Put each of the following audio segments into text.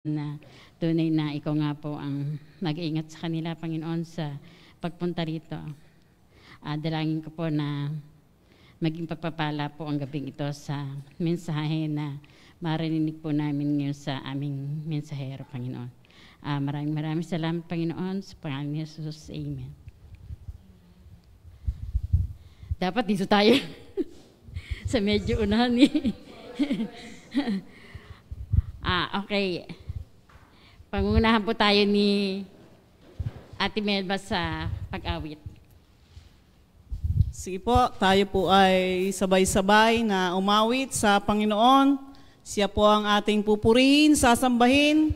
na tunay na ikaw nga po ang mag-iingat sa kanila, Panginoon, sa pagpunta rito. Dalangin ko po na maging pagpapala po ang gabing ito sa mensahe na marinig po namin ngayon sa aming mensahero, Panginoon. Maraming salamat, Panginoon, sa pangalan ni Jesus. Amen. Dapat dito tayo sa medyo unahan eh. Okay. Pangunahan po tayo ni Ate Melba sa pag-awit. Sige po, tayo po ay sabay-sabay na umawit sa Panginoon. Siya po ang ating pupurihin, sasambahin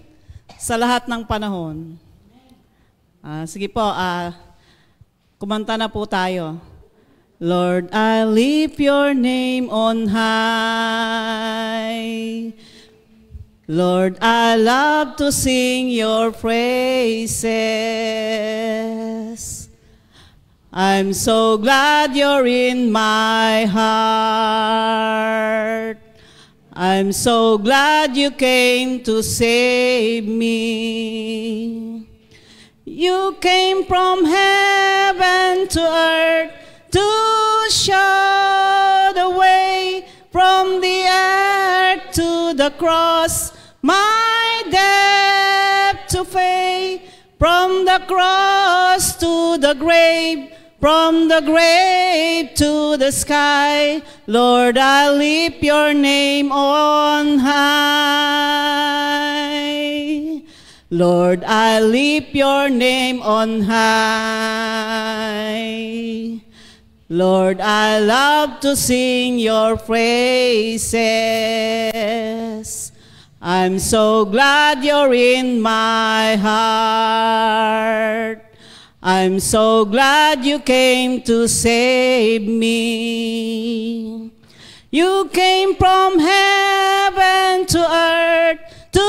sa lahat ng panahon. Sige po, kumanta na po tayo. Lord, I lift your name on high. Lord, I love to sing your praises. I'm so glad you're in my heart. I'm so glad you came to save me. You came from heaven to earth to show the way, from the earth to the cross, my debt to pay. From the cross to the grave, from the grave to the sky, Lord, I lift your name on high. Lord, I lift your name on high. Lord, I love to sing your praises. I'm so glad you're in my heart. I'm so glad you came to save me. You came from heaven to earth to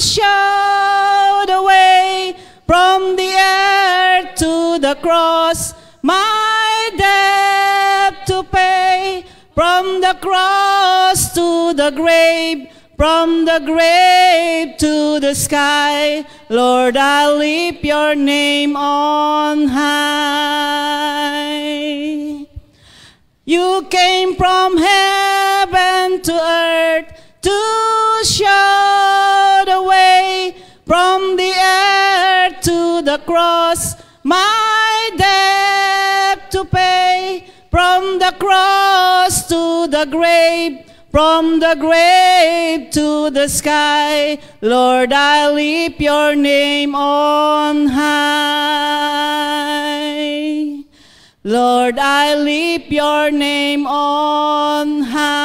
show the way, from the earth to the cross, my debt to pay. From the cross to the grave, from the grave to the sky, Lord, I lift your name on high. You came from heaven to earth to show the way, from the earth to the cross, my debt to pay. From the cross to the grave, from the grave to the sky, Lord, I lift your name on high. Lord, I lift your name on high.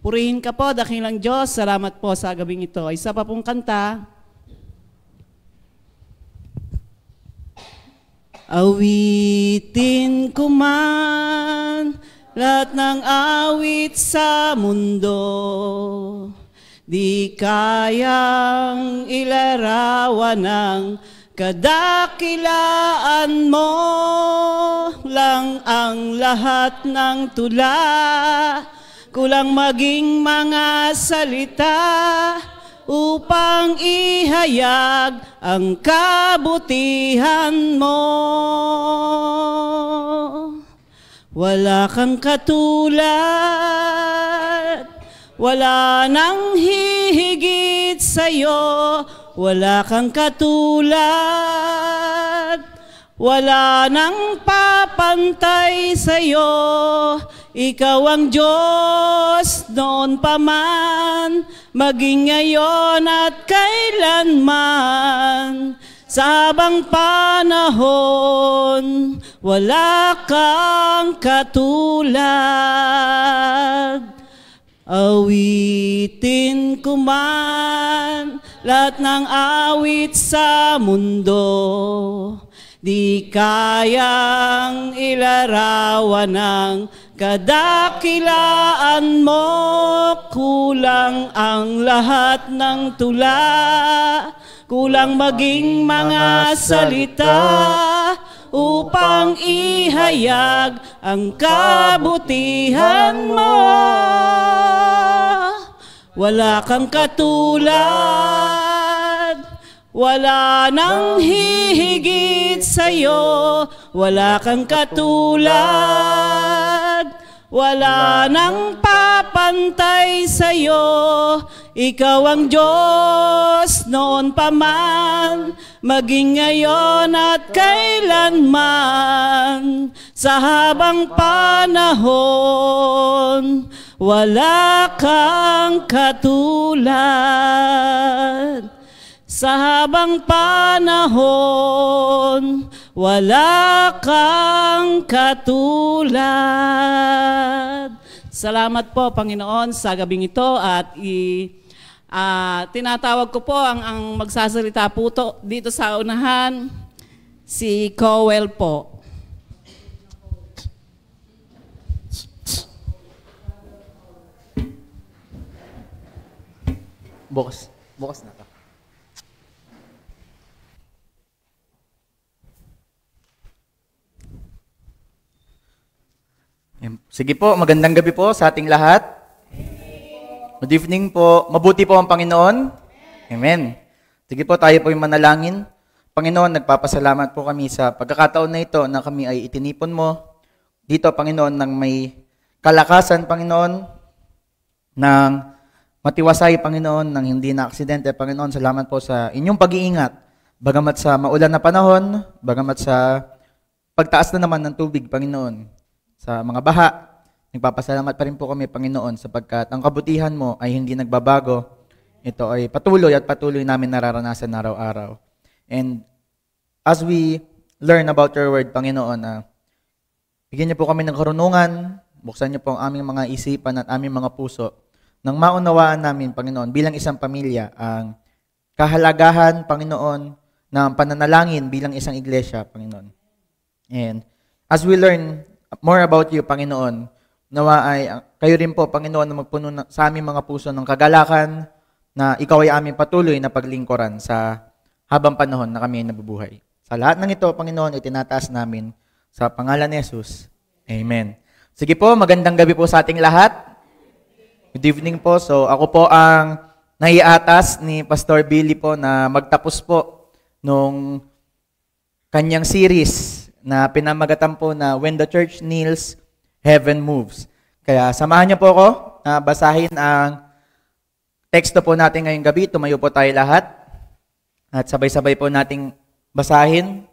Purihin ka po, dakilang Diyos. Salamat po sa gabing ito. Isa pa pong kanta. Awitin ko man lahat ng awit sa mundo, di kayang ilarawan ng kadakilaan mo. Lang ang lahat ng tula, kulang maging mga salita upang ihayag ang kabutihan mo. Wala kang katulad, wala nang hihigit sa'yo. Wala kang katulad, wala nang papantay sa'yo. Ikaw ang Diyos noon pa man, maging ngayon at kailanman. Sa habang panahon, wala kang katulad. Awitin ko man lahat ng awit sa mundo, di kayang ilarawan ng kadakilaan mo. Kulang ang lahat ng tula, kulang maging mga salita upang ihayag ang kabutihan mo. wala kang katulad. Wala nang hihigit sa'yo, wala kang katulad. Wala nang papantay sa'yo, ikaw ang Diyos noon pa man, maging ngayon at kailanman. Sa habang panahon, wala kang katulad. Sa habang panahon, wala kang katulad. Salamat po, Panginoon, sa gabing ito at tinatawag ko po ang magsasalita po dito sa unahan, si Cowell po. Bukas na to. Sige po, magandang gabi po sa ating lahat. Good evening po. Mabuti po ang Panginoon. Amen. Sige po, tayo po yung manalangin. Panginoon, nagpapasalamat po kami sa pagkakataon na ito na kami ay itinipon mo dito, Panginoon, ng may kalakasan, Panginoon, ng matiwasay, Panginoon, ng hindi na aksidente, Panginoon. Salamat po sa inyong pag-iingat. Bagamat sa maulan na panahon, bagamat sa pagtaas na naman ng tubig, Panginoon, sa mga baha, nagpapasalamat pa rin po kami, Panginoon, sapagkat ang kabutihan mo ay hindi nagbabago. Ito ay patuloy at patuloy namin nararanasan araw-araw. And as we learn about your word, Panginoon, bigyan niyo po kami ng karunungan, buksan niyo po ang aming mga isipan at aming mga puso, nang maunawaan namin, Panginoon, bilang isang pamilya, ang kahalagahan, Panginoon, ng pananalangin bilang isang iglesia, Panginoon. And as we learn more about you, Panginoon, nawa ay kayo rin po, Panginoon, na magpuno sa aming mga puso ng kagalakan na ikaw ay aming patuloy na paglingkuran sa habang panahon na kami ay nabubuhay. Sa lahat ng ito, Panginoon, itinataas namin sa pangalan ni Jesus. Amen. Sige po, magandang gabi po sa ating lahat. Good evening po. So ako po ang naiatas ni Pastor Billy po na magtapos po nung kanyang series na pinamagatan po na When the Church Kneels, Heaven Moves. Kaya samahan niyo po ako na basahin ang teksto po natin ngayong gabi. Tumayo po tayo lahat at sabay-sabay po nating basahin.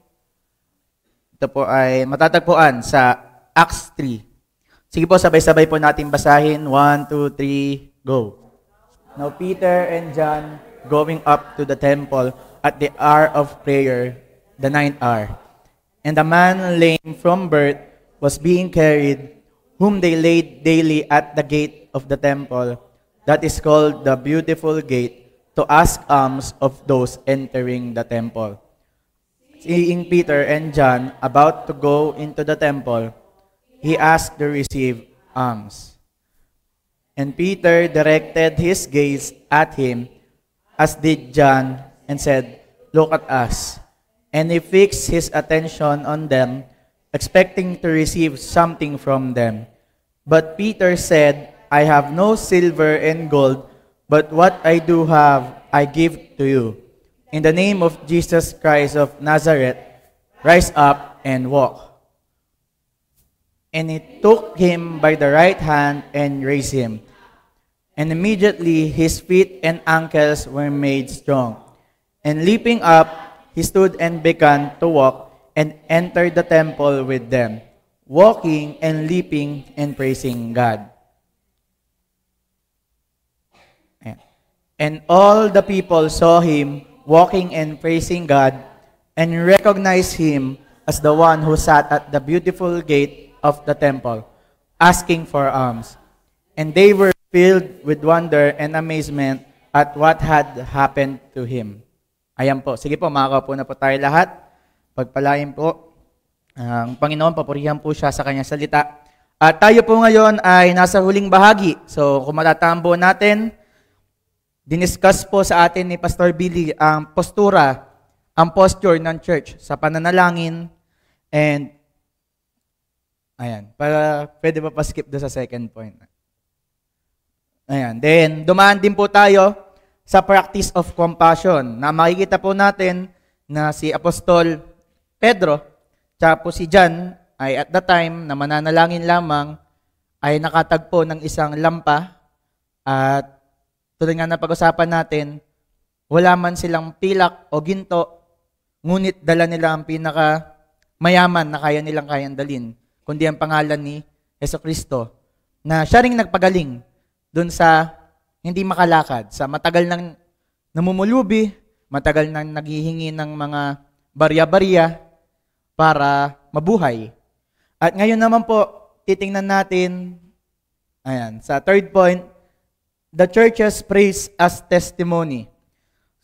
Ito po ay matatagpuan sa Acts 3. Sige po, sabay-sabay po natin basahin. 1, 2, 3, go. Now Peter and John going up to the temple at the hour of prayer, the 9th hour. And a man lame from birth was being carried, whom they laid daily at the gate of the temple, that is called the Beautiful Gate, to ask alms of those entering the temple. Seeing Peter and John about to go into the temple, he asked to receive alms. And Peter directed his gaze at him, as did John, and said, "Look at us." And he fixed his attention on them, expecting to receive something from them. But Peter said, "I have no silver and gold, but what I do have, I give to you. In the name of Jesus Christ of Nazareth, rise up and walk." And he took him by the right hand and raised him. And immediately his feet and ankles were made strong. And leaping up, he stood and began to walk and entered the temple with them, walking and leaping and praising God. And all the people saw him walking and praising God and recognized him as the one who sat at the beautiful gate of the temple, asking for alms. And they were filled with wonder and amazement at what had happened to him. Ayan po. Sige po, makakaupo na po tayo lahat. Pagpalain po ang Panginoon, papurihan po siya sa kanyang salita. At tayo po ngayon ay nasa huling bahagi. So kung matataan po natin, diniscuss po sa atin ni Pastor Billy ang postura, ang posture ng church sa pananalangin. And ayan, para pwede pa pa-skip doon sa second point. Ayan. Then, dumaan din po tayo sa practice of compassion na makikita po natin na si Apostol Pedro, tsaka po si John, ay at the time na mananalangin lamang, ay nakatagpo ng isang lampa at tulad nga na pag-usapan natin, wala man silang pilak o ginto, ngunit dala nila ang pinaka mayaman na kaya nilang kayang dalin, kundi ang pangalan ni Jesucristo, na siya ring nagpagaling dun sa hindi makalakad, sa matagal nang namumulubi, matagal nang naghihingi ng mga barya-barya para mabuhay. At ngayon naman po, titingnan natin, ayan, sa third point, the church's praise as testimony.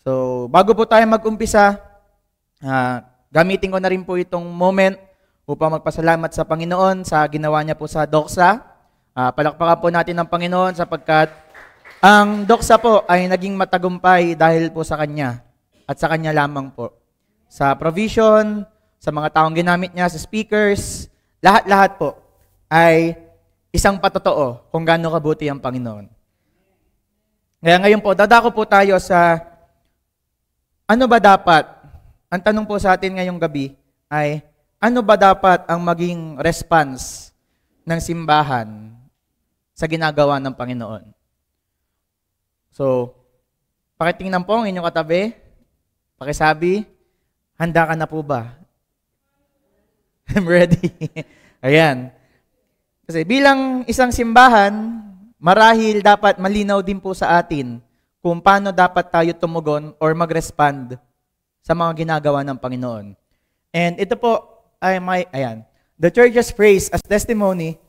So, bago po tayo mag-umpisa, gamitin ko na rin po itong moment upang magpasalamat sa Panginoon sa ginawa niya po sa Doxa. Palakpakan po natin ang Panginoon sapagkat ang Doxa po ay naging matagumpay dahil po sa Kanya at sa Kanya lamang po. Sa provision, sa mga taong ginamit niya, sa speakers, lahat-lahat po ay isang patotoo kung gaano kabuti ang Panginoon. Kaya ngayon po, dadako po tayo sa ano ba dapat, ang tanong po sa atin ngayong gabi ay, ano ba dapat ang maging response ng simbahan sa ginagawa ng Panginoon? So, pakitingnan po ang inyong katabi, pakisabi, handa ka na po ba? I'm ready. Ayan. Kasi bilang isang simbahan, marahil dapat malinaw din po sa atin kung paano dapat tayo tumugon or mag-respond sa mga ginagawa ng Panginoon. And ito po ay ayan. The church's praise as testimony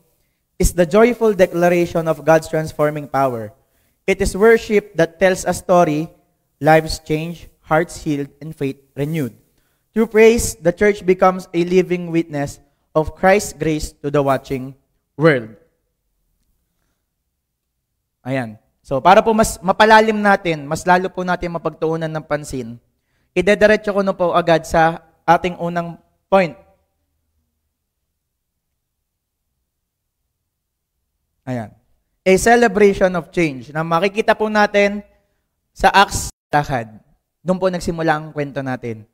is the joyful declaration of God's transforming power. It is worship that tells a story, lives changed, hearts healed, and faith renewed. Through praise, the church becomes a living witness of Christ's grace to the watching world. Ayan. So, para po mas mapalalim natin, mas lalo po natin mapagtuunan ng pansin, idediretso ko na po agad sa ating unang point. Ayan. A celebration of change na makikita po natin sa Acts Lakad. Doon po nagsimula ang kwento natin.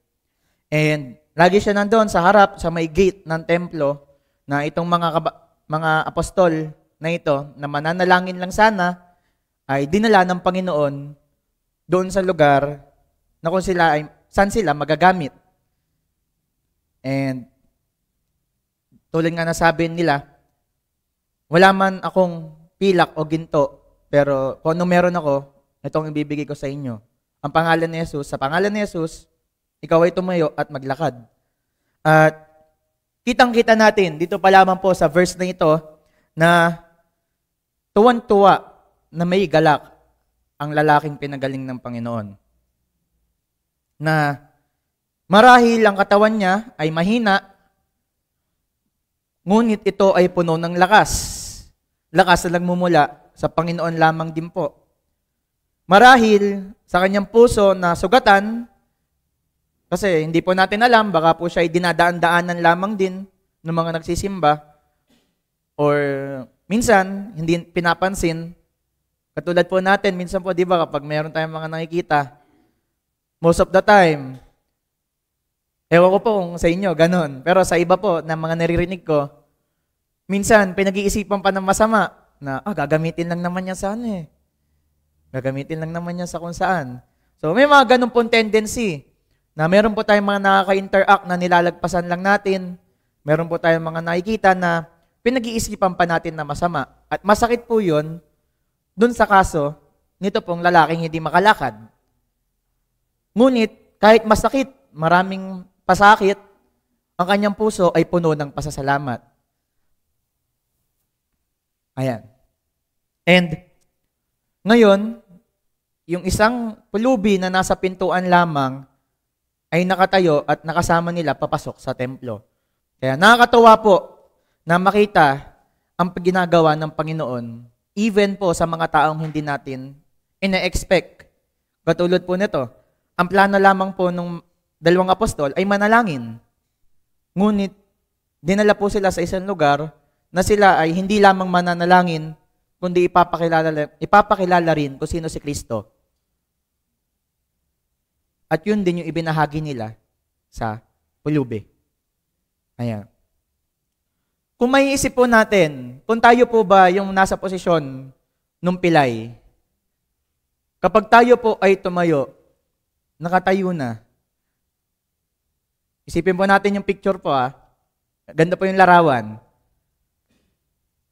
And lagi siya nandoon sa harap, sa may gate ng templo, na itong mga apostol na ito, na mananalangin lang sana, ay dinala ng Panginoon doon sa lugar na kung sila ay, saan sila magagamit. And tulad nga nasabi nila, wala man akong pilak o ginto, pero kung ano meron ako, itong ibibigay ko sa inyo. Ang pangalan ni Jesus, sa pangalan ni Jesus, ikaw ay tumayo at maglakad. At kitang-kita natin, dito pa lamang po sa verse na ito, na tuwan-tuwa na may galak ang lalaking pinagaling ng Panginoon. Na marahil ang katawan niya ay mahina, ngunit ito ay puno ng lakas. Lakas na nagmumula sa Panginoon lamang din po. Marahil sa kanyang puso na sugatan, kasi hindi po natin alam, baka po siya ay dinadaan-daanan lamang din ng mga nagsisimba, or minsan, hindi pinapansin. Katulad po natin, minsan po, di ba, kapag mayroon tayong mga nakikita, most of the time, ewan ko po kung sa inyo, ganun. Pero sa iba po, na mga naririnig ko, minsan, pinag-iisipan pa ng masama, na, gagamitin lang naman niya sa ano eh. Gagamitin lang naman niya sa kung saan. So, may mga ganun pong tendency, na meron po tayong mga nakaka-interact na nilalagpasan lang natin, meron po tayong mga nakikita na pinag-iisipan pa natin na masama. At masakit po yun, dun sa kaso, nito pong lalaking hindi makalakad. Ngunit, kahit masakit, maraming pasakit, ang kanyang puso ay puno ng pasasalamat. Ayan. And, ngayon, yung isang pulubi na nasa pintuan lamang ay nakatayo at nakasama nila papasok sa templo. Kaya nakakatuwa po na makita ang ginagawa ng Panginoon even po sa mga taong hindi natin ina-expect. Katulad po nito, ang plano lamang po ng dalawang apostol ay manalangin. Ngunit, dinala po sila sa isang lugar na sila ay hindi lamang mananalangin, kundi ipapakilala rin kung sino si Kristo. At yun din yung ibinahagi nila sa pulubi. Ayan. Kung may isip po natin, kung tayo po ba yung nasa posisyon nung pilay, kapag tayo po ay tumayo, nakatayo na, isipin po natin yung picture po Ganda po yung larawan.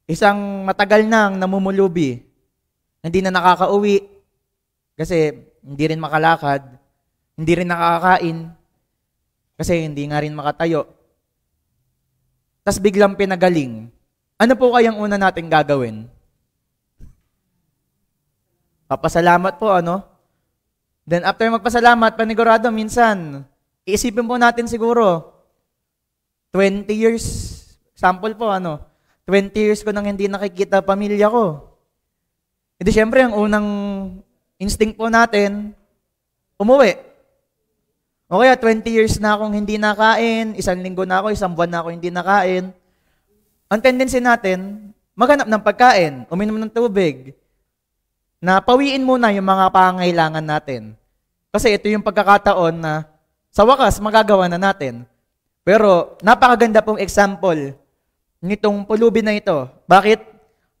Isang matagal nang namumulubi, hindi na nakakauwi, kasi hindi rin makalakad, hindi rin nakakain, kasi hindi nga rin makatayo. Tas biglang pinagaling. Ano po kayang una natin gagawin? Papasalamat po, ano? Then after magpasalamat, panigurado, minsan, iisipin po natin siguro, 20 years, sample po, 20 years ko nang hindi nakikita pamilya ko. Hindi syempre, ang unang instinct po natin, umuwi. O kaya 20 years na akong hindi nakain, 1 linggo na ako, 1 buwan na ako hindi nakain. Ang tendency natin, maghanap ng pagkain, uminom ng tubig, na pawiin muna yung mga pangangailangan natin. Kasi ito yung pagkakataon na sa wakas, magagawa na natin. Pero napakaganda pong example nitong pulubi na ito. Bakit?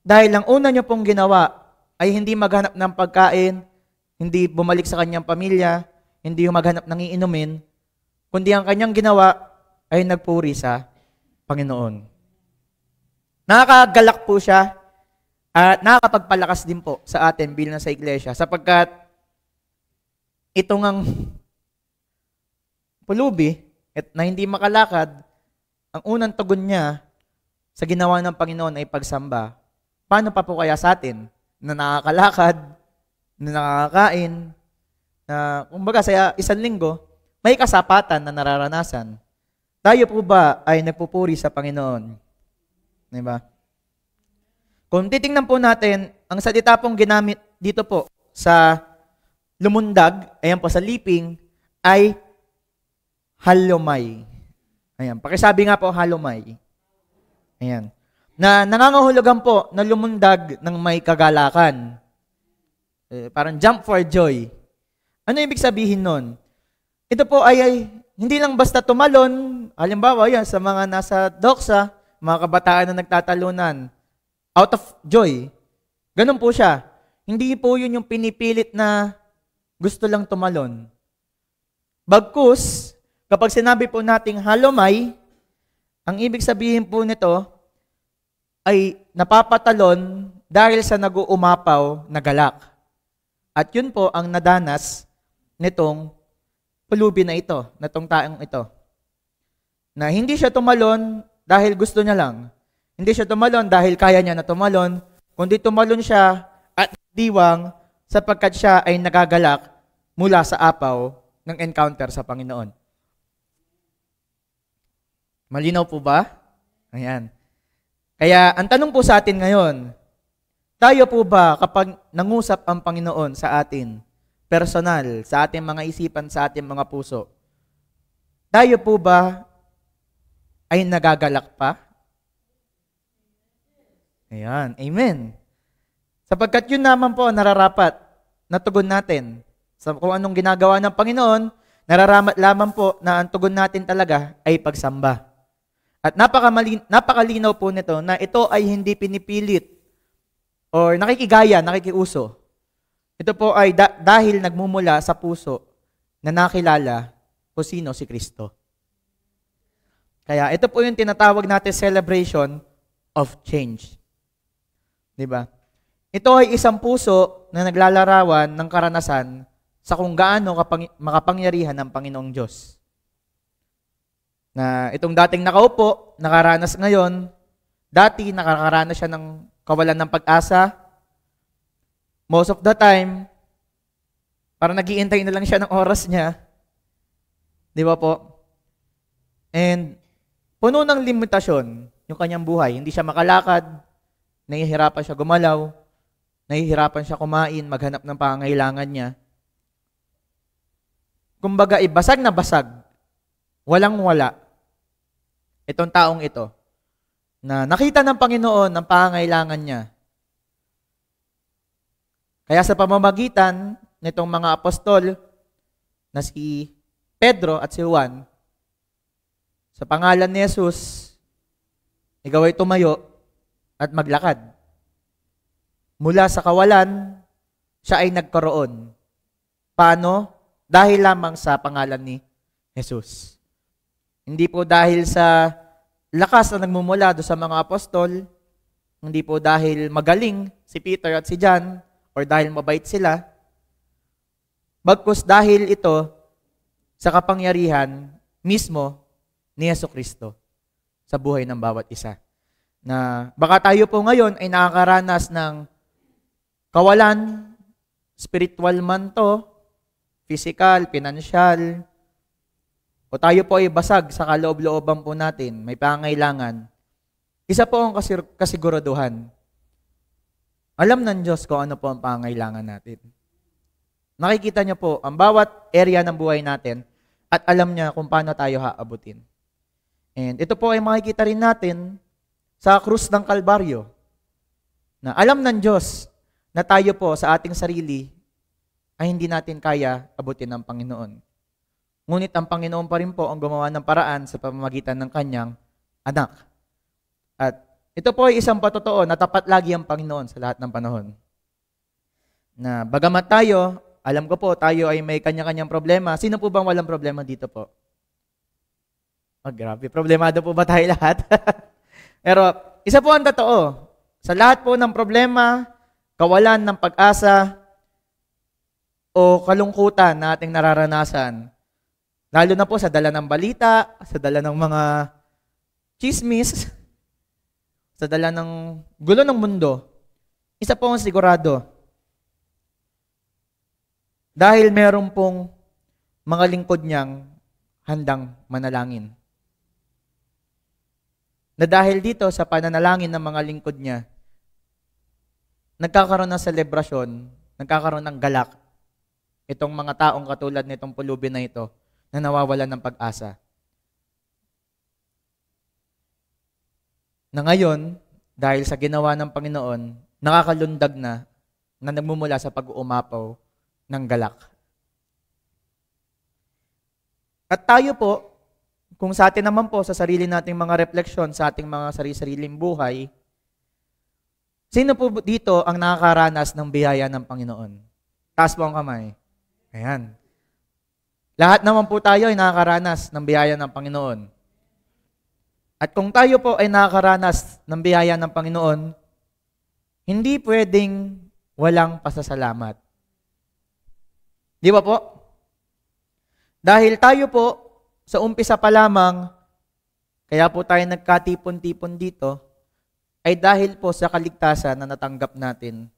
Dahil ang una nyo pong ginawa ay hindi maghanap ng pagkain, hindi bumalik sa kanyang pamilya, hindi yung maghanap ng iinumin, kundi ang kanyang ginawa ay nagpuri sa Panginoon. Nakakagalak po siya at nakakapagpalakas din po sa atin bilang sa iglesia sapagkat itong ang pulubi at na hindi makalakad, ang unang tugon niya sa ginawa ng Panginoon ay pagsamba. Paano pa po kaya sa atin na nakakalakad, na nakakain, na kumbaga sa 1 linggo, may kasapatan na nararanasan. Tayo po ba ay nagpupuri sa Panginoon? Diba? Kung titingnan po natin, ang salita pong ginamit dito po sa lumundag, ayan po sa leaping, ay halomay. Ayan, pakisabi nga po halomay. Ayan. Na nangangahulugan po na lumundag ng may kagalakan. Parang jump for joy. Ano ibig sabihin nun? Ito po ay hindi lang basta tumalon, halimbawa yan, sa mga nasa doksa, mga kabataan na nagtatalunan, out of joy. Ganun po siya. Hindi po yun yung pinipilit na gusto lang tumalon. Bagkus, kapag sinabi po nating halomay, ang ibig sabihin po nito ay napapatalon dahil sa nag-uumapaw na galak. At yun po ang nadanas nitong pulubi na ito, natong taong ito. Na hindi siya tumalon dahil gusto niya lang. Hindi siya tumalon dahil kaya niya na tumalon, kundi tumalon siya at diwang sapagkat siya ay nagagalak mula sa apaw ng encounter sa Panginoon. Malinaw po ba? Ayan. Kaya ang tanong po sa atin ngayon, tayo po ba kapag nangusap ang Panginoon sa atin, personal, sa ating mga isipan, sa ating mga puso, tayo po ba ay nagagalak pa? Ayan. Amen. Sapagkat yun naman po nararapat na tugon natin. Sa kung anong ginagawa ng Panginoon, nararamat lamang po na ang tugon natin talaga ay pagsamba. At napakalinaw po nito na ito ay hindi pinipilit or nakikigaya, nakikiuso. Ito po ay dahil nagmumula sa puso na nakilala kung sino si Kristo. Kaya ito po yung tinatawag natin celebration of change. Diba? Ito ay isang puso na naglalarawan ng karanasan sa kung gaano makapangyarihan ng Panginoong Diyos. Na itong dating nakaupo, nakaranas ngayon, dati nakakaranas siya ng kawalan ng pag-asa. Most of the time, parang nag-iintay na lang siya ng oras niya. Di ba po? And puno ng limitasyon yung kanyang buhay. Hindi siya makalakad, nahihirapan siya gumalaw, nahihirapan siya kumain, maghanap ng pangangailangan niya. Kumbaga, basag na basag, walang-wala. Itong taong ito, na nakita ng Panginoon ang pangangailangan niya. Kaya sa pamamagitan nitong mga apostol na si Pedro at si Juan, sa pangalan ni Jesus, ikaw ay tumayo at maglakad. Mula sa kawalan, siya ay nagkaroon. Paano? Dahil lamang sa pangalan ni Jesus. Hindi po dahil sa lakas na nagmumula do sa mga apostol, hindi po dahil magaling si Peter at si John, or dahil mabait sila, bagkus dahil ito sa kapangyarihan mismo ni Jesucristo sa buhay ng bawat isa. Na baka tayo po ngayon ay nakakaranas ng kawalan, spiritual man to, physical, financial, o tayo po ay basag sa kaloob-looban po natin, may pangailangan. Isa po ang kasiguraduhan. Alam ng Diyos kung ano po ang pangailangan natin. Nakikita niya po ang bawat area ng buhay natin at alam niya kung paano tayo haabutin. And ito po ay makikita rin natin sa krus ng Kalbaryo na alam ng Diyos na tayo po sa ating sarili ay hindi natin kaya abutin ng Panginoon. Ngunit ang Panginoon pa rin po ang gumawa ng paraan sa pamamagitan ng kanyang anak. At ito po ay isang patotoo na tapat lagi ang Panginoon sa lahat ng panahon. Na bagamat tayo, alam ko po, tayo ay may kanya-kanyang problema. Sino po bang walang problema dito po? Oh, grabe. Problemado po ba tayo lahat? Pero isa po ang totoo. Sa lahat po ng problema, kawalan ng pag-asa, o kalungkutan na ating nararanasan, lalo na po sa dala ng balita, sa dala ng mga chismis, sa dala ng gulo ng mundo, isa po ang sigurado. Dahil meron pong mga lingkod niyang handang manalangin. Na dahil dito sa pananalangin ng mga lingkod niya, nagkakaroon ng selebrasyon, nagkakaroon ng galak, itong mga taong katulad nitong pulubi na ito na nawawalan ng pag-asa. Na ngayon, dahil sa ginawa ng Panginoon, nakakalundag na nagmumula sa pag-uumapaw ng galak. At tayo po, kung sa atin naman po, sa sarili nating mga refleksyon, sa ating mga sarili-sariling buhay, sino po dito ang nakakaranas ng biyaya ng Panginoon? Taas po ang kamay. Ayan. Lahat naman po tayo ay nakakaranas ng biyaya ng Panginoon. At kung tayo po ay nakakaranas ng biyaya ng Panginoon, hindi pwedeng walang pasasalamat. Di ba po? Dahil tayo po, sa umpisa pa lamang, kaya po tayo nagkatipon-tipon dito, ay dahil po sa kaligtasan na natanggap natin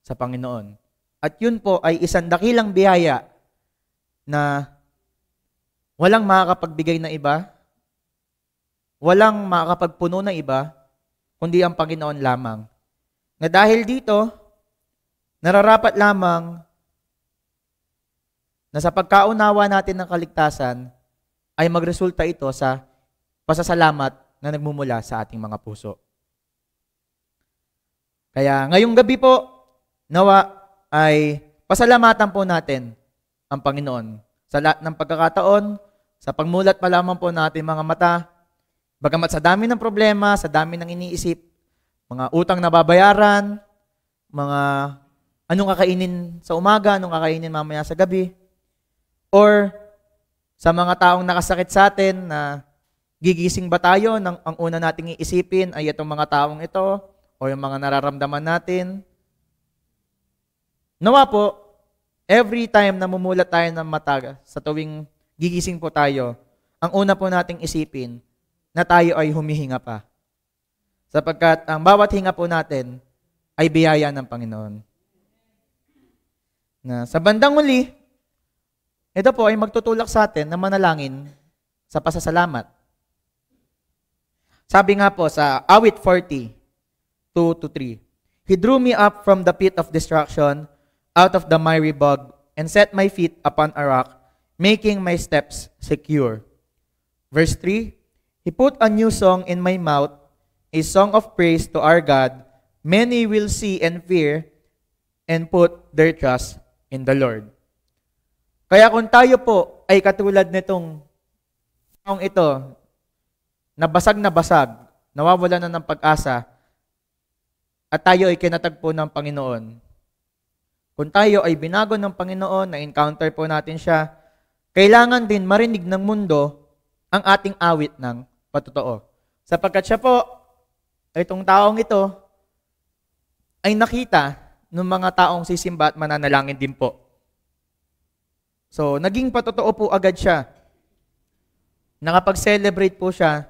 sa Panginoon. At yun po ay isang dakilang biyaya na walang makakapagbigay na iba, walang makakapagpuno na iba, kundi ang Panginoon lamang. Na dahil dito, nararapat lamang na sa pagkaunawa natin ng kaligtasan, ay magresulta ito sa pasasalamat na nagmumula sa ating mga puso. Kaya ngayong gabi po, nawa ay pasalamatan po natin ang Panginoon sa lahat ng pagkakataon, sa pagmulat pa lamang po natin mga mata, bagamat sa dami ng problema, sa dami ng iniisip, mga utang na babayaran, mga anong kakainin sa umaga, anong kakainin mamaya sa gabi, or sa mga taong nakasakit sa atin na gigising ba tayo, ang una nating iisipin ay itong mga taong ito o yung mga nararamdaman natin. Nawa po, every time na mumulat tayo ng mata sa tuwing gigising po tayo, ang una po nating isipin na tayo ay humihinga pa. Sapagkat ang bawat hinga po natin ay biyaya ng Panginoon. Na sa bandang huli, ito po ay magtutulak sa atin na manalangin sa pasasalamat. Sabi nga po sa Awit 40, 2-3, He drew me up from the pit of destruction, out of the miry bog, and set my feet upon a rock, making my steps secure. Verse 3, He put a new song in my mouth, a song of praise to our God. Many will see and fear and put their trust in the Lord. Kaya kung tayo po ay katulad nitong taong ito, na basag, nawawala na ng pag-asa, at tayo ay kinatagpo ng Panginoon. Kung tayo ay binago ng Panginoon, na-encounter po natin siya, kailangan din marinig ng mundo ang ating awit ng patotoo. Sapagkat siya po, itong taong ito, ay nakita ng mga taong sisimba at mananalangin din po. So, naging patotoo po agad siya. Nakapag-celebrate po siya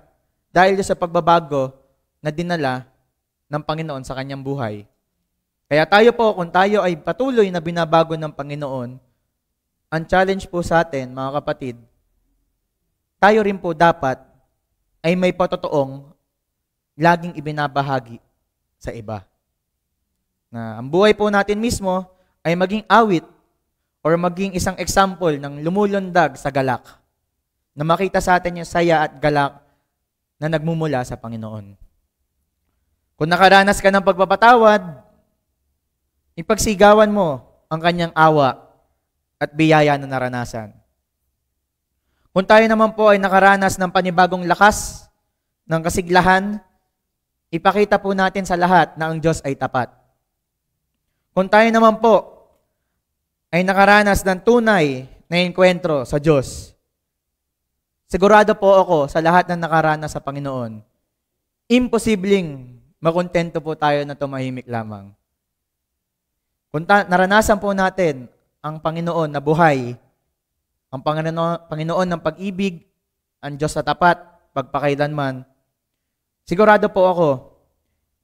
dahil sa pagbabago na dinala ng Panginoon sa kanyang buhay. Kaya tayo po, kung tayo ay patuloy na binabago ng Panginoon, ang challenge po sa atin, mga kapatid, tayo rin po dapat ay may patotoong laging ibinabahagi sa iba. Na ang buhay po natin mismo ay maging awit or maging isang example ng lumulundag sa galak na makita sa atin yung saya at galak na nagmumula sa Panginoon. Kung nakaranas ka ng pagpapatawad, ipagsigawan mo ang kanyang awa at biyaya na naranasan. Kung tayo naman po ay nakaranas ng panibagong lakas, ng kasiglahan, ipakita po natin sa lahat na ang Diyos ay tapat. Kung tayo naman po ay nakaranas ng tunay na enkwentro sa Diyos, sigurado po ako sa lahat ng nakaranas sa Panginoon, imposibleng makontento po tayo na tumahimik lamang. Kung naranasan po natin ang Panginoon na buhay, ang Panginoon ng pag-ibig, ang Diyos na tapat, pagpakailanman, sigurado po ako,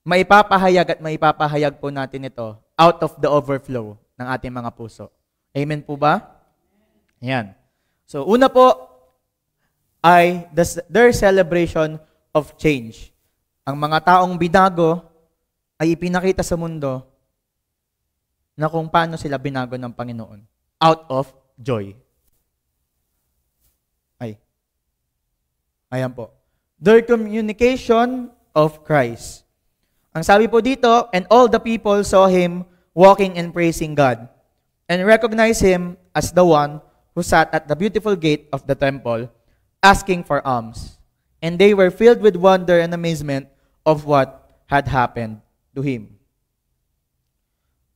maipapahayag at maipapahayag po natin ito out of the overflow ng ating mga puso. Amen po ba? Ayan. So, una po ay their celebration of change. Ang mga taong binago ay ipinakita sa mundo na kung paano sila binago ng Panginoon. Out of joy. Ayan po. Their communication of Christ. Ang sabi po dito, and all the people saw him walking and praising God, and recognized him as the one who sat at the beautiful gate of the temple, asking for alms. And they were filled with wonder and amazement of what had happened to him.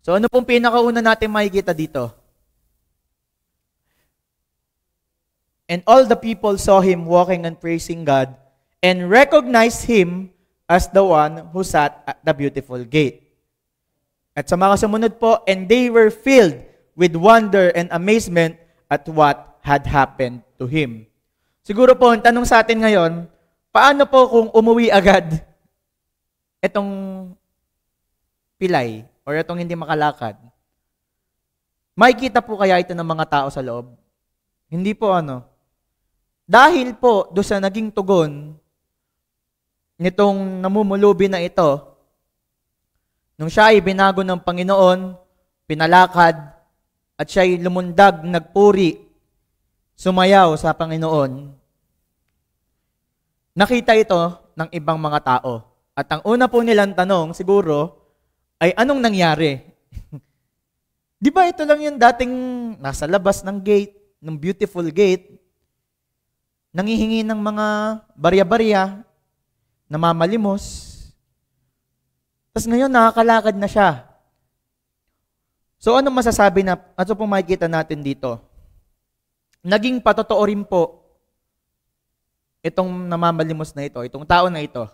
So ano pong pinakauna natin makikita dito? And all the people saw him walking and praising God, and recognized him as the one who sat at the beautiful gate. At sa mga sumunod po, and they were filled with wonder and amazement at what had happened to him. Siguro po, ang tanong sa atin ngayon, paano po kung umuwi agad itong pilay or itong hindi makalakad? Makikita po kaya ito ng mga tao sa loob? Hindi po Dahil po doon sa naging tugon nitong namumulubi na ito, nung siya ay binago ng Panginoon, pinalakad, at siya ay lumundag, nagpuri, sumayaw sa Panginoon, nakita ito ng ibang mga tao. At ang una po nilang tanong, siguro, ay anong nangyari? Di ba ito lang yung dating nasa labas ng gate, ng beautiful gate, nangihingi ng mga barya-barya, namamalimos. Tapos ngayon, nakakalakad na siya. So, ano masasabi na, ano pong makikita natin dito? Naging patotoo rin po itong namamalimos na ito, itong tao na ito,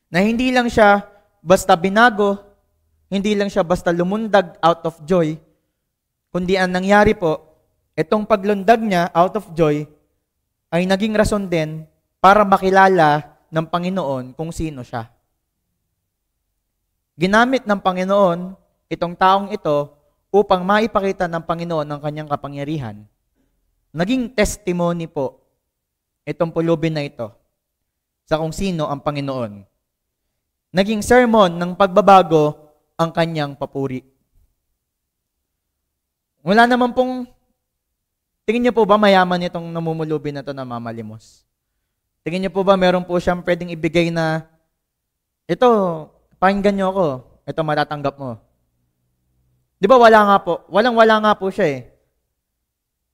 na hindi lang siya basta binago, hindi lang siya basta lumundag out of joy, kundi ang nangyari po, itong paglundag niya out of joy, ay naging rason din para makilala ng Panginoon kung sino siya. Ginamit ng Panginoon itong taong ito upang maipakita ng Panginoon ang kanyang kapangyarihan. Naging testimony po itong pulubin na ito sa kung sino ang Panginoon. Naging sermon ng pagbabago ang kanyang papuri. Wala naman pong tingin niyo po ba mayaman itong namumulubi na ito na mamalimos? Tingin niyo po ba meron po siyang pwedeng ibigay na, ito, pakinggan niyo ako, ito matatanggap mo. Di ba wala nga po? Walang-wala nga po siya eh.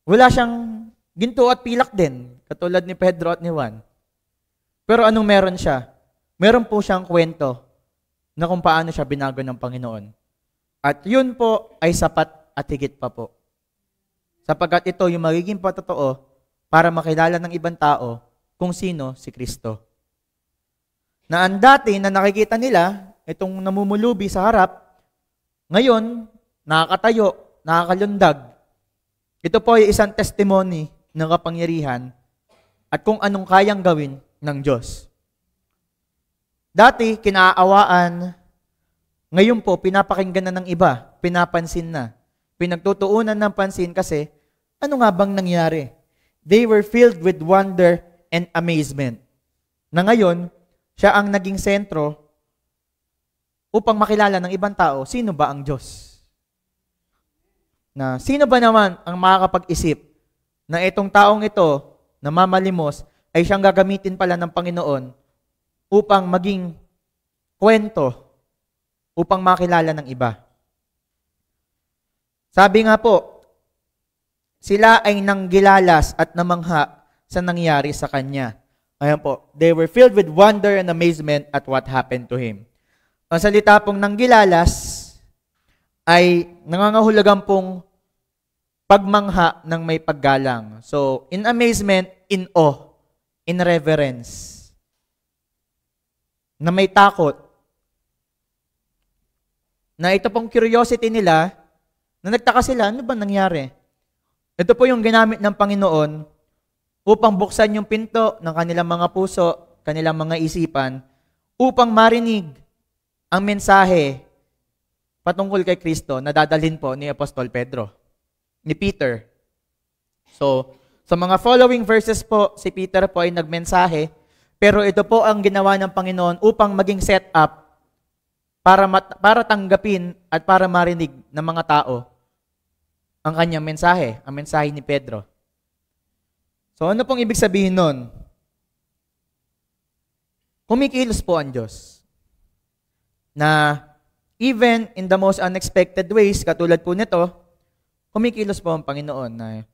Wala siyang ginto at pilak din, katulad ni Pedro at ni Juan. Pero anong meron siya? Meron po siyang kwento na kung paano siya binago ng Panginoon. At yun po ay sapat at higit pa po. Sapagkat ito yung magiging patotoo para makilala ng ibang tao kung sino si Kristo. Na ang dati na nakikita nila, itong namumulubi sa harap, ngayon, nakakatayo, nakakalundag. Ito po ay isang testimony ng kapangyarihan at kung anong kayang gawin ng Diyos. Dati, kinaawaan. Ngayon po, pinapakinggan na ng iba. Pinapansin na. Pinagtutuunan ng pansin kasi, ano nga bang nangyari? They were filled with wonder and amazement. Na ngayon, siya ang naging sentro upang makilala ng ibang tao, sino ba ang Diyos? Na sino ba naman ang makakapag-isip na itong taong ito, na mamalimos, ay siyang gagamitin pala ng Panginoon upang maging kwento, upang makilala ng iba. Sabi nga po, sila ay nanggilalas at namangha sa nangyari sa kanya. Ayan po, they were filled with wonder and amazement at what happened to him. Ang salita pong nanggilalas ay nangangahulugan pong pagmangha ng may paggalang. So, in amazement, in awe, in reverence. Na may takot. Na ito pong curiosity nila, na nagtaka sila, ano ba nangyari? Ito po yung ginamit ng Panginoon upang buksan yung pinto ng kanilang mga puso, kanilang mga isipan, upang marinig ang mensahe patungkol kay Kristo na dadalhin po ni Apostol Pedro, ni Peter. So, sa mga following verses po, si Peter po ay nagmensahe, pero ito po ang ginawa ng Panginoon upang maging set up para tanggapin at para marinig ng mga tao ang kanyang mensahe, ang mensahe ni Pedro. So ano pong ibig sabihin nun? Kumikilos po ang Diyos. Na even in the most unexpected ways, katulad po nito, kumikilos po ang Panginoon na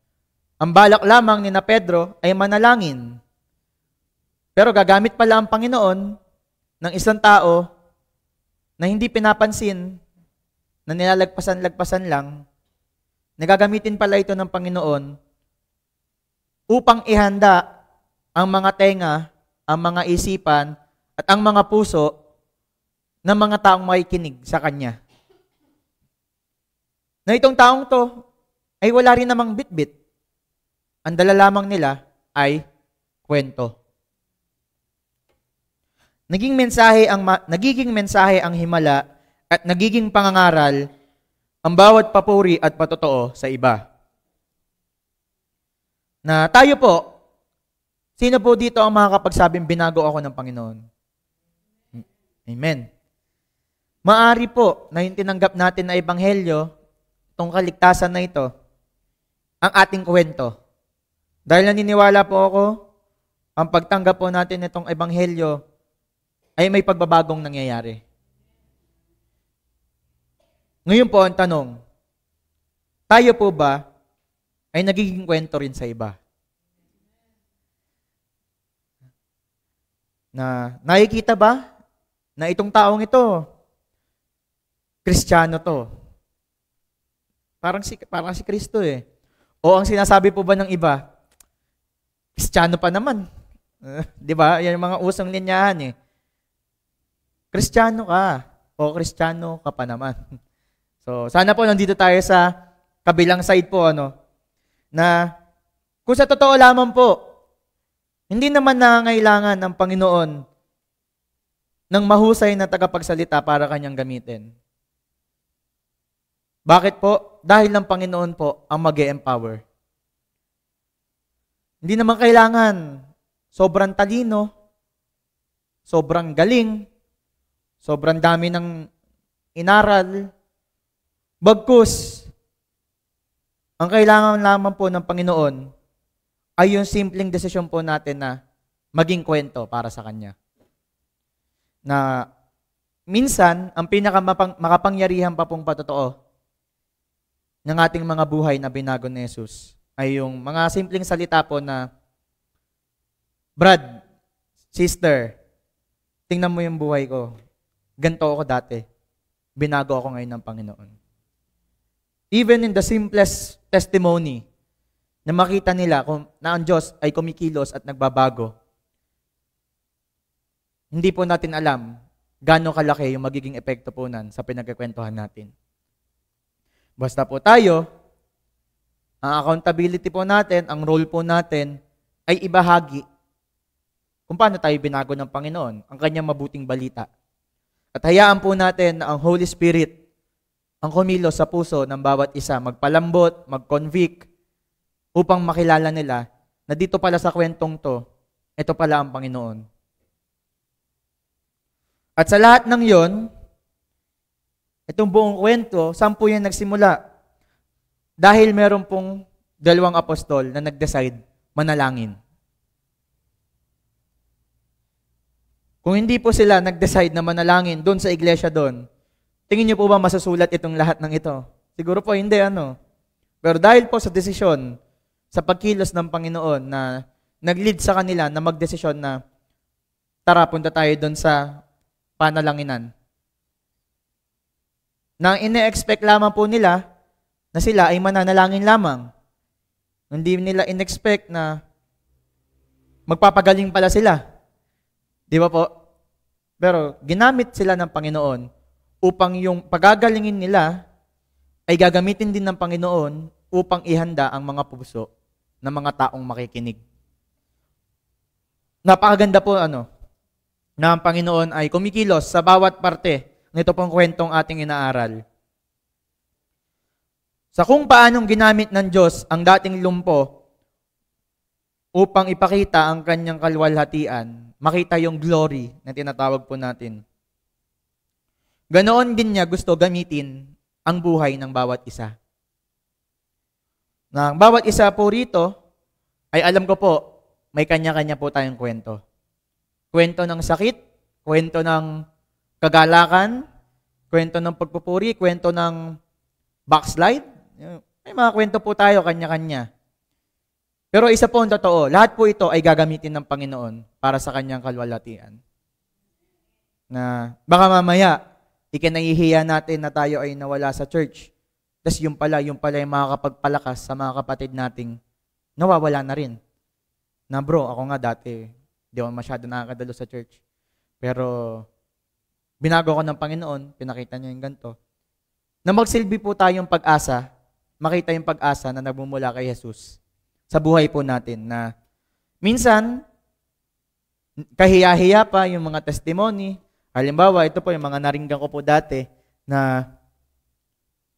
ang balak lamang ni na Pedro ay manalangin. Pero gagamit pala ang Panginoon ng isang tao na hindi pinapansin, na nilalagpasan-lagpasan lang, nagagamitin pala ito ng Panginoon upang ihanda ang mga tenga, ang mga isipan, at ang mga puso ng mga taong makikinig sa Kanya. Na itong taong to ay wala rin namang bitbit. Ang dala lamang nila ay kwento. Nagiging mensahe ang himala at nagiging pangangaral ang bawat papuri at patotoo sa iba. Na tayo po, sino po dito ang makakapagsabing binago ako ng Panginoon? Amen. Maari po na yung tinanggap natin na ebanghelyo, itong kaligtasan na ito, ang ating kwento. Dahil naniniwala po ako, ang pagtanggap po natin itong ebanghelyo ay may pagbabagong nangyayari. Ngayon po ang tanong, tayo po ba ay nagiging kwento rin sa iba? Na nakikita ba na itong taong ito, Kristiyano to? Parang si Kristo eh. O ang sinasabi po ba ng iba, Kristiyano pa naman. Di ba? Yan yung mga usong linyahan eh. Kristiyano ka. O Kristiyano ka pa naman. So, sana po nandito tayo sa kabilang side po, na kung sa totoo lamang po, hindi naman nangangailangan ng Panginoon ng mahusay na tagapagsalita para kanyang gamitin. Bakit po? Dahil ng Panginoon po ang mag-e-empower. Hindi naman kailangan sobrang talino, sobrang galing, sobrang dami ng inaral. Bagkus, ang kailangan lamang po ng Panginoon ay yung simpleng desisyon po natin na maging kwento para sa Kanya. Na minsan, ang pinakamakapangyarihan pa pong patotoo ng ating mga buhay na binago ni Jesus ay yung mga simpleng salita po na, Brad, sister, tingnan mo yung buhay ko. Ganito ako dati. Binago ako ngayon ng Panginoon. Even in the simplest testimony, na makita nila na ang Diyos ay kumikilos at nagbabago, hindi po natin alam gaano kalaki yung magiging epekto po nan sa pinagkikwentuhan natin. Basta po tayo, ang accountability po natin, ang role po natin, ay ibahagi kung paano tayo binago ng Panginoon, ang kanyang mabuting balita. At hayaan po natin na ang Holy Spirit ang kumilos sa puso ng bawat isa, magpalambot, mag-convict, upang makilala nila na dito pala sa kwentong to, ito pala ang Panginoon. At sa lahat ng yon, itong buong kwento, saan po yan nagsimula? Dahil meron pong 2 apostol na nag-decide manalangin. Kung hindi po sila nag-decide na manalangin doon sa iglesia doon, tingin niyo po ba masusulat itong lahat ng ito? Siguro po hindi, Pero dahil po sa desisyon, sa pagkilos ng Panginoon na nag-lead sa kanila na magdesisyon na tara, punta tayo doon sa panalanginan. Na ine-expect lamang po nila na sila ay mananalangin lamang. Hindi nila in-expect na magpapagaling pala sila. Di ba po? Pero ginamit sila ng Panginoon upang yung pagagalingin nila ay gagamitin din ng Panginoon upang ihanda ang mga puso ng mga taong makikinig. Napakaganda po na ang Panginoon ay kumikilos sa bawat parte nito pong kwentong ating inaaral. Sa kung paanong ginamit ng Diyos ang dating lumpo upang ipakita ang kanyang kaluwalhatian, makita yung glory na tinatawag po natin. Ganoon din niya gusto gamitin ang buhay ng bawat isa. Na ang bawat isa po rito, ay alam ko po, may kanya-kanya po tayong kwento. Kwento ng sakit, kwento ng kagalakan, kwento ng pagpupuri, kwento ng backslide. May mga kwento po tayo, kanya-kanya. Pero isa po ang totoo, lahat po ito ay gagamitin ng Panginoon para sa kanyang kaluwalhatian. Na baka mamaya, ikinahihiya natin na tayo ay nawala sa church. Tapos yung pala yung makakapagpalakas sa mga kapatid nating nawawala na rin. Na bro, ako nga dati, di ako masyado nakakadalo sa church. Pero binago ko ng Panginoon, pinakita niya yung ganito. Na magsilbi po tayong pag-asa, makita yung pag-asa na nagmumula kay Jesus sa buhay po natin. Na minsan, kahiya-hiya pa yung mga testimony. Halimbawa, ito po yung mga naringgan ko po dati na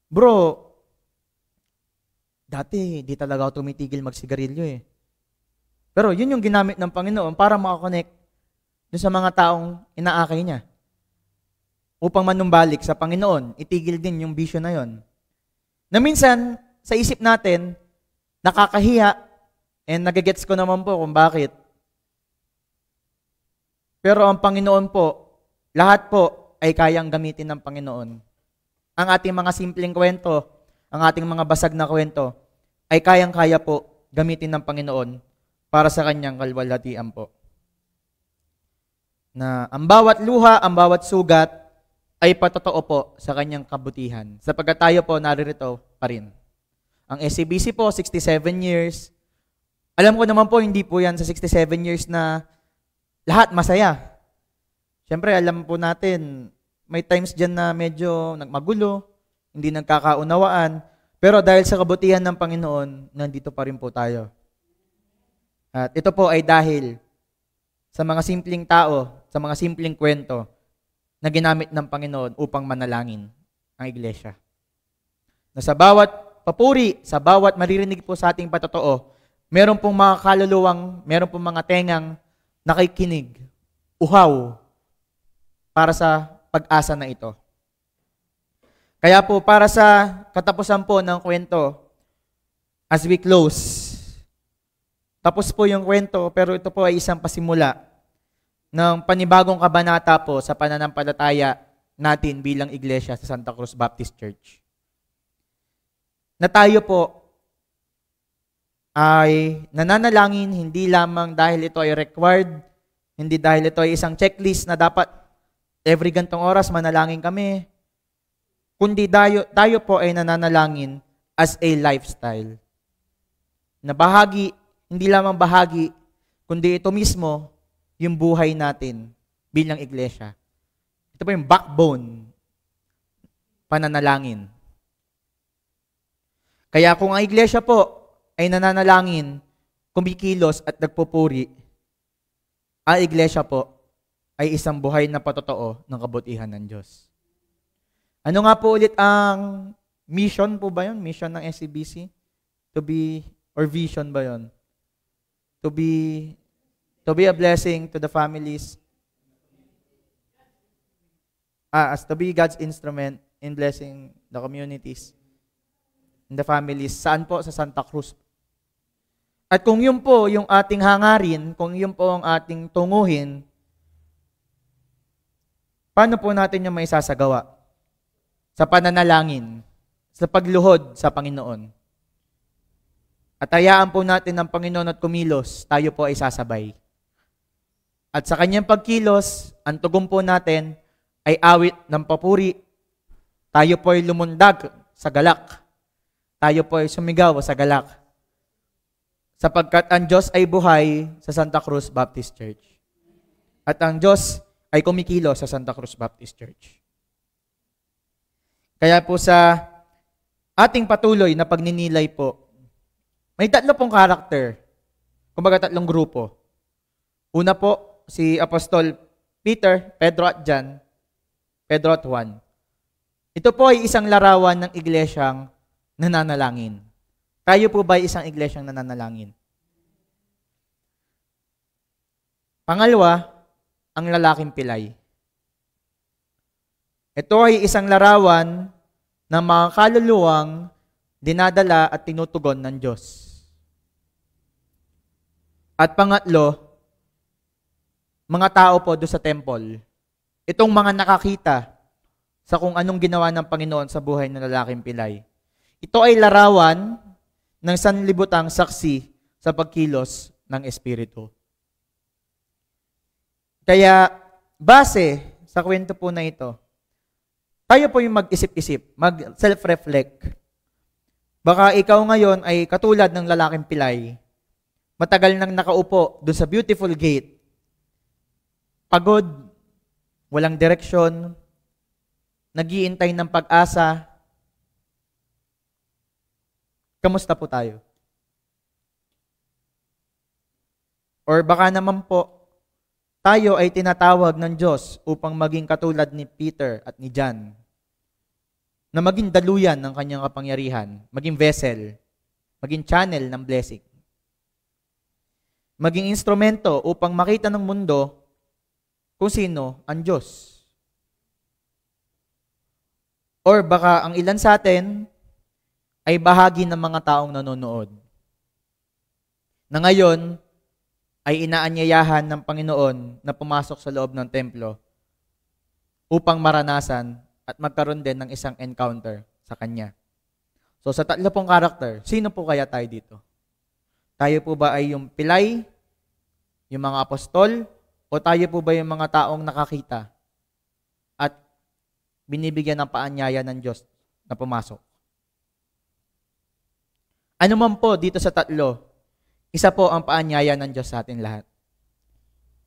bro, dati di talaga ako tumitigil magsigarilyo eh. Pero yun yung ginamit ng Panginoon para makakonect dun sa mga taong inaakay niya. Upang manumbalik sa Panginoon, itigil din yung bisyo na yon. Na minsan, sa isip natin, nakakahiya, and nagigets ko naman po kung bakit. Pero ang Panginoon po, lahat po ay kayang gamitin ng Panginoon. Ang ating mga simpleng kwento, ang ating mga basag na kwento, ay kayang-kaya po gamitin ng Panginoon para sa kanyang kaluwalhatian po. Na ang bawat luha, ang bawat sugat, ay patotoo po sa kanyang kabutihan. Sapagkat tayo po naririto pa rin. Ang SCBC po, 67 years. Alam ko naman po, hindi po yan sa 67 years na lahat masaya. Siyempre, alam po natin, may times dyan na medyo nagmagulo, hindi nagkakaunawaan, pero dahil sa kabutihan ng Panginoon, nandito pa rin po tayo. At ito po ay dahil sa mga simpleng tao, sa mga simpleng kwento na ginamit ng Panginoon upang manalangin ang iglesia. Na sa bawat papuri, sa bawat maririnig po sa ating patotoo, meron pong mga kaluluwang, meron pong mga tengang nakikinig, uhaw, para sa pag-asa na ito. Kaya po, para sa katapusan po ng kwento, as we close, tapos po yung kwento, pero ito po ay isang pasimula ng panibagong kabanata po sa pananampalataya natin bilang iglesia sa Santa Cruz Baptist Church. na tayo po ay nananalangin hindi lamang dahil ito ay required, hindi dahil ito ay isang checklist na dapat every gantong oras manalangin kami, kundi tayo po ay nananalangin as a lifestyle. Na bahagi, hindi lamang bahagi, kundi ito mismo yung buhay natin bilang iglesia. Ito po yung backbone, pananalangin. Kaya kung ang iglesia po ay nananalangin, kumikilos at nagpupuri, ang iglesia po ay isang buhay na patotoo ng kabutihan ng Diyos. Ano nga po ulit ang mission po ba yun? Mission ng SCBC? To be, or vision ba yun? To be a blessing to the families. As to be God's instrument in blessing the communities, in the families. Saan po? Sa Santa Cruz. At kung yun po yung ating hangarin, kung yun po ang ating tunguhin, paano po natin yung may sasagawa? Sa pananalangin, sa pagluhod sa Panginoon. At hayaan po natin ng Panginoon at kumilos, tayo po ay sasabay. At sa kanyang pagkilos, ang tugon po natin ay awit ng papuri. Tayo po ay lumundag sa galak. Tayo po ay sumigaw sa galak. Sapagkat ang Diyos ay buhay sa Santa Cruz Baptist Church. At ang Diyos ay kumikilos sa Santa Cruz Baptist Church. Kaya po sa ating patuloy na pagninilay po, may 3 pong karakter. Kumbaga 3 grupo. Una po, si Apostol Peter, Pedro at John, Pedro at Juan. Ito po ay isang larawan ng iglesyang nananalangin. Tayo po ba ay isang iglesyang nananalangin? Pangalawa, ang lalaking pilay. Ito ay isang larawan ng mga kaluluwang dinadala at tinutugon ng Diyos. At pangatlo, mga tao po doon sa temple. Itong mga nakakita sa kung anong ginawa ng Panginoon sa buhay ng lalaking pilay. Ito ay larawan ng sanlibutang saksi sa pagkilos ng Espiritu. Kaya, base sa kwento po na ito, tayo po yung mag-isip-isip, mag-self-reflect. Baka ikaw ngayon ay katulad ng lalaking pilay, matagal nang nakaupo doon sa beautiful gate, pagod, walang direksyon, nag-iintay ng pag-asa. Kamusta po tayo? Or baka naman po, tayo ay tinatawag ng Diyos upang maging katulad ni Peter at ni John, na maging daluyan ng kanyang kapangyarihan, maging vessel, maging channel ng blessing, maging instrumento upang makita ng mundo kung sino ang Diyos. Or baka ang ilan sa atin ay bahagi ng mga taong nanonood, na ngayon ay inaanyayahan ng Panginoon na pumasok sa loob ng templo upang maranasan at magkaroon din ng isang encounter sa Kanya. So sa 3 pong karakter, sino po kaya tayo dito? Tayo po ba ay yung pilay, yung mga apostol, o tayo po ba yung mga taong nakakita at binibigyan ng paanyaya ng Diyos na pumasok? Ano man po dito sa 3, isa po ang paanyaya ng Diyos sa atin lahat.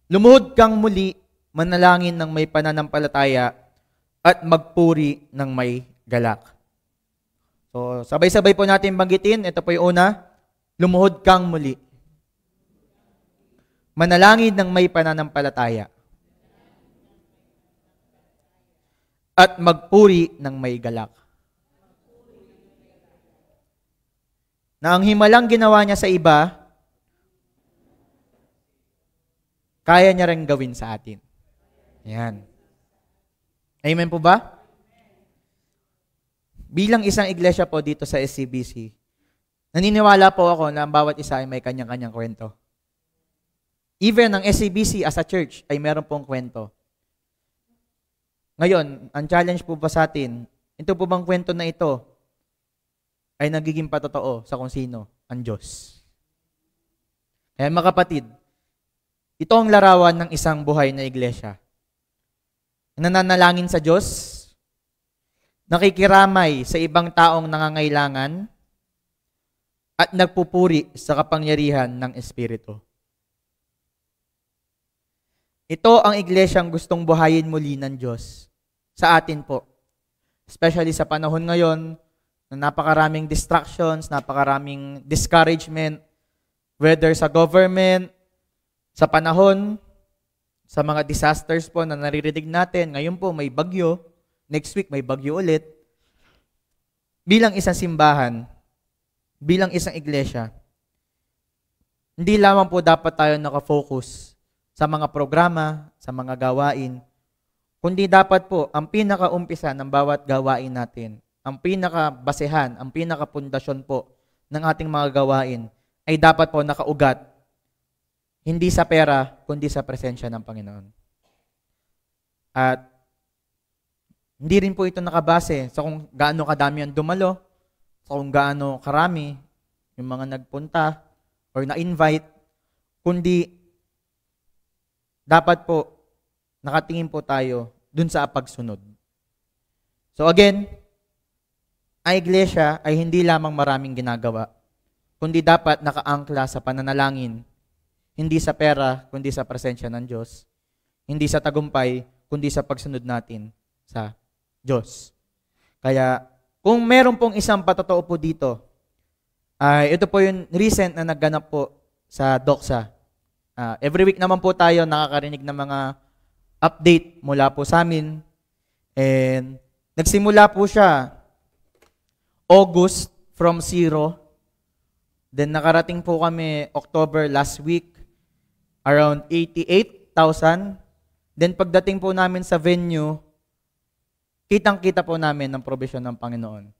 Lumuhod kang muli, manalangin ng may pananampalataya, at magpuri ng may galak. So, sabay-sabay po natin banggitin. Ito po yung una, lumuhod kang muli. Manalangin ng may pananampalataya. At magpuri ng may galak. Na ang himalang ginawa niya sa iba, kaya niya rin gawin sa atin. Yan. Amen po ba? Bilang isang iglesia po dito sa SCBC, naniniwala po ako na ang bawat isa ay may kanyang-kanyang kwento. Even ang SCBC as a church ay meron pong kwento. Ngayon, ang challenge po ba sa atin, ito po bang kwento na ito ay nagiging patotoo sa kung sino ang Diyos. Kaya mga kapatid, ito ang larawan ng isang buhay na iglesia. Nananalangin sa Diyos, nakikiramay sa ibang taong nangangailangan, at nagpupuri sa kapangyarihan ng Espiritu. Ito ang iglesyang gustong buhayin muli ng Diyos sa atin po. Especially sa panahon ngayon na napakaraming distractions, napakaraming discouragement, whether sa government, sa panahon, sa mga disasters po na naririnig natin. Ngayon po may bagyo, next week may bagyo ulit. Bilang isang simbahan, bilang isang iglesia, hindi lamang po dapat tayo nakafocus sa mga programa, sa mga gawain, kundi dapat po ang pinakaumpisa ng bawat gawain natin, ang pinakabasehan, ang pinakapundasyon po ng ating mga gawain ay dapat po nakaugat hindi sa pera, kundi sa presensya ng Panginoon. At hindi rin po ito nakabase sa kung gaano kadami ang dumalo, sa kung gaano karami yung mga nagpunta or na-invite, kundi dapat po nakatingin po tayo dun sa pagsunod. So again, ang iglesia ay hindi lamang maraming ginagawa, kundi dapat nakaangkla sa pananalangin, hindi sa pera, kundi sa presensya ng Diyos, hindi sa tagumpay, kundi sa pagsunod natin sa Diyos. Kaya, kung meron pong isang patotoo po dito, ay ito po yung recent na nagganap po sa Doxa. Every week naman po tayo nakakarinig ng mga update mula po sa amin. And nagsimula po siya August from 0. Then nakarating po kami October last week, around 88,000. Then pagdating po namin sa venue, kitang-kita po namin ang provision ng Panginoon.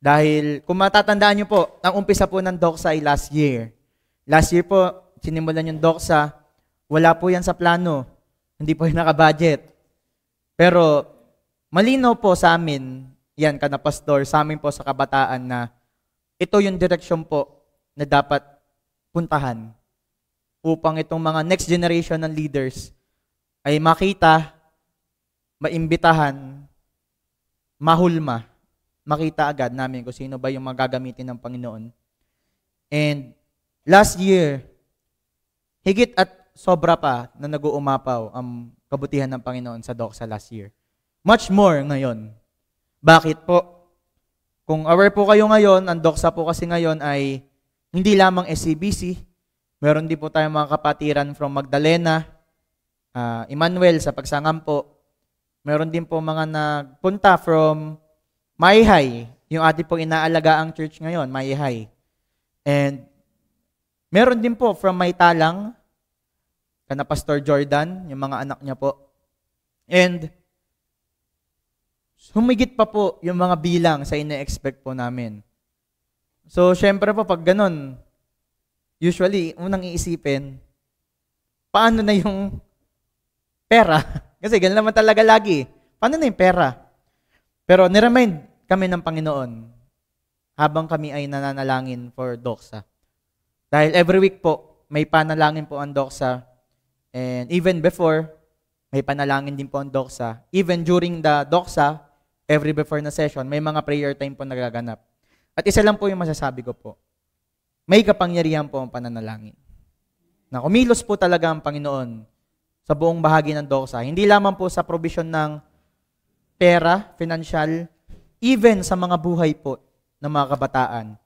Dahil kung matatandaan niyo po, ang umpisa po ng Doxa ay last year. Last year po, sinimulan yung Doxa, wala po yan sa plano. Hindi po yung nakabudget. Pero malinaw po sa amin, yan kana pastor, sa amin po sa kabataan na ito yung direksyon po na dapat puntahan upang itong mga next generation ng leaders ay makita, maimbitahan, mahulma, makita agad namin kung sino ba yung magagamitin ng Panginoon. And last year, higit at sobra pa na nag-uumapaw ang kabutihan ng Panginoon sa Doxa last year. Much more ngayon. Bakit po? Kung aware po kayo ngayon, ang Doxa po kasi ngayon ay hindi lamang SCBC, meron din po tayong mga kapatiran from Magdalena, Emmanuel sa Pagsangampo. Meron din po mga nagpunta from Mayhay, yung ating pong inaalaga ang church ngayon, Mayhay. And meron din po from Maytalang, kana Pastor Jordan, yung mga anak niya po. And humigit pa po yung mga bilang sa ina-expect po namin. So, syempre po, pag ganun, usually, unang iisipin, paano na yung pera? Kasi ganun naman talaga lagi. Paano na yung pera? Pero niremind kami ng Panginoon habang kami ay nananalangin for Doxa. Dahil every week po, may panalangin po ang Doxa. And even before, may panalangin din po ang Doxa. Even during the Doxa, every before na session, may mga prayer time po nagaganap. At isa lang po yung masasabi ko po, may kapangyarihan po ang pananalangin. Na kumilos po talaga ang Panginoon sa buong bahagi ng Doxa. Hindi lamang po sa provision ng pera, financial, even sa mga buhay po ng mga kabataan.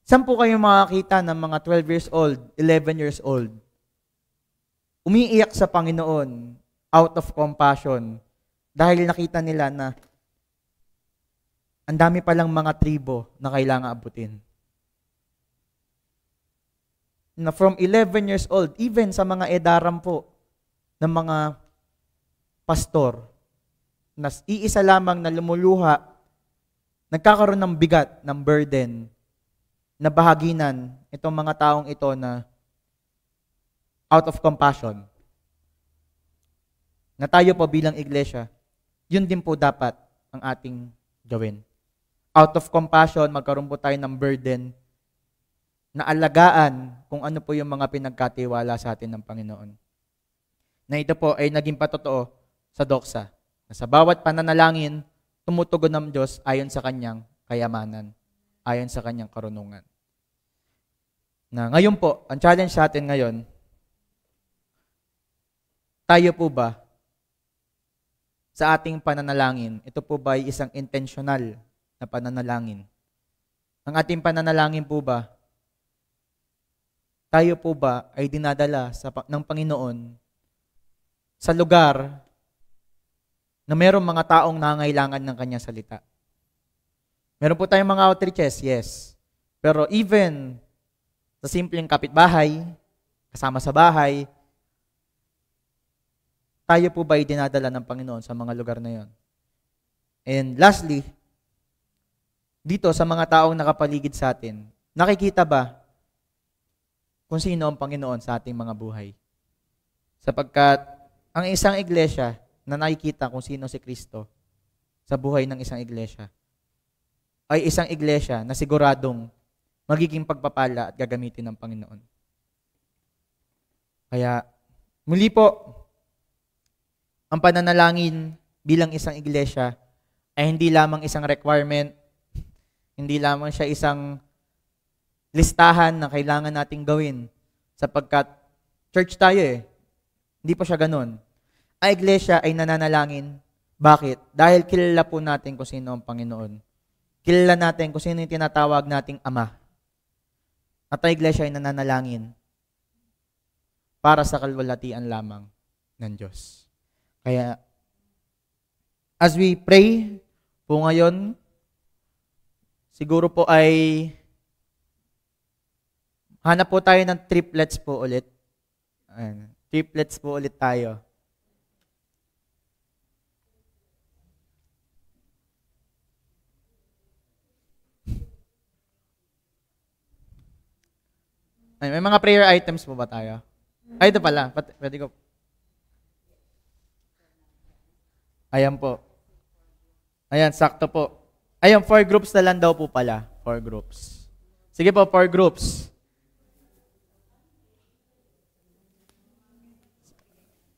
Saan po kayo makakita ng mga 12 years old, 11 years old? Umiiyak sa Panginoon out of compassion dahil nakita nila na ang dami palang mga tribo na kailangan abutin. Na from 11 years old, even sa mga edaran po ng mga pastor, na iisa lamang na lumuluha, nagkakaroon ng bigat, ng burden, na bahaginan itong mga taong ito na out of compassion. Na tayo po bilang iglesia, yun din po dapat ang ating gawin. out of compassion, magkaroon po tayo ng burden na alagaan kung ano po yung mga pinagkatiwala sa atin ng Panginoon. Na ito po ay naging patotoo sa doksa. Na sa bawat pananalangin, tumutugon ng Diyos ayon sa kanyang kayamanan, ayon sa kanyang karunungan. Na ngayon po, ang challenge sa atin ngayon, tayo po ba sa ating pananalangin, ito po ba ay isang intentional na pananalangin? Ang ating pananalangin po ba, tayo po ba ay dinadala ng Panginoon sa lugar na mayroong mga taong nangangailangan ng kanyang salita? Meron po tayong mga outreaches, yes. Pero even sa simpleng kapitbahay, kasama sa bahay, tayo po ba ay dinadala ng Panginoon sa mga lugar na yon? And lastly, dito sa mga taong nakapaligid sa atin, nakikita ba kung sino ang Panginoon sa ating mga buhay? Sapagkat ang isang iglesia na nakikita kung sino si Kristo sa buhay ng isang iglesia ay isang iglesia na siguradong magiging pagpapala at gagamitin ng Panginoon. Kaya, muli po, ang pananalangin bilang isang iglesia ay hindi lamang isang requirement, hindi lamang siya isang listahan na kailangan nating gawin sapagkat church tayo eh. Hindi po siya ganun. Ang iglesia ay nananalangin. Bakit? Dahil kilala po natin kung sino ang Panginoon. Kilala natin kung sino yung tinatawag nating Ama. At ang iglesia ay nananalangin para sa kalwalhatian lamang ng Diyos. Kaya, as we pray po ngayon, siguro po ay hanap po tayo ng triplets po ulit. Ayan. Triplets po ulit tayo. Ay, may mga prayer items po ba tayo? Ay, ito pala. Pwede ko. Ayan po. Ayan, sakto po. Ayan, 4 groups na lang daw po pala. 4 groups. Sige po, 4 groups.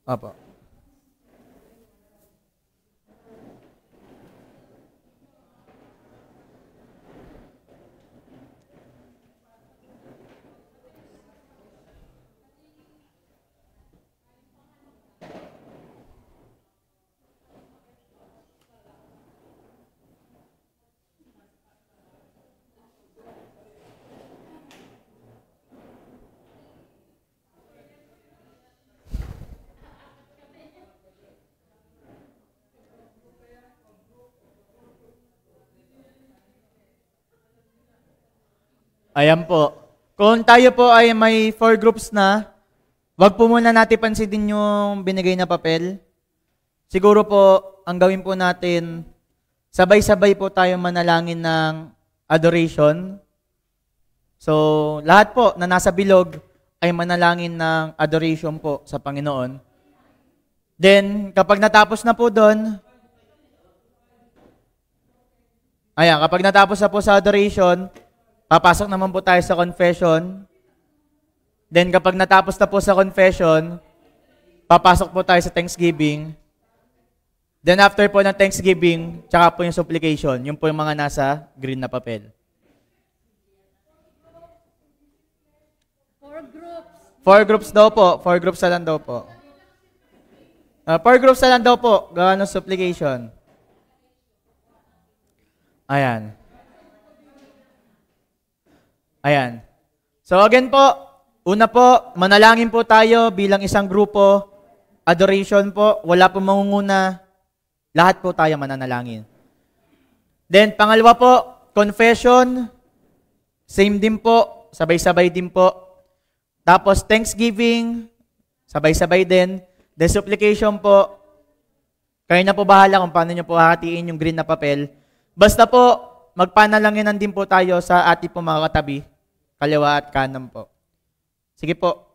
Opo. Ayan po. Kung tayo po ay may 4 groups na, wag po muna natin pansinin yung binigay na papel. Siguro po, ang gawin po natin, sabay-sabay po tayo manalangin ng adoration. So, lahat po na nasa bilog ay manalangin ng adoration po sa Panginoon. Then, kapag natapos na po doon, kapag natapos na po sa adoration, papasok naman po tayo sa confession. Then kapag natapos na po sa confession, papasok po tayo sa Thanksgiving. Then after po ng Thanksgiving, tsaka po yung supplication. Yung po yung mga nasa green na papel. 4 groups. 4 groups daw po. 4 groups na lang daw po. 4 groups na lang daw po. Gawa ng supplication. Ayan. Ayan. So again po, una po, manalangin po tayo bilang isang grupo. Adoration po, wala po mangunguna. Lahat po tayo mananalangin. Then pangalawa po, confession. Same din po, sabay-sabay din po. Tapos Thanksgiving, sabay-sabay din. Then supplication po, kayo na po bahala kung paano nyo po hahatiin yung green na papel. Basta po, magpanalanginan din po tayo sa ating po mga katabi. Kaliwa at kanan po. Sige po.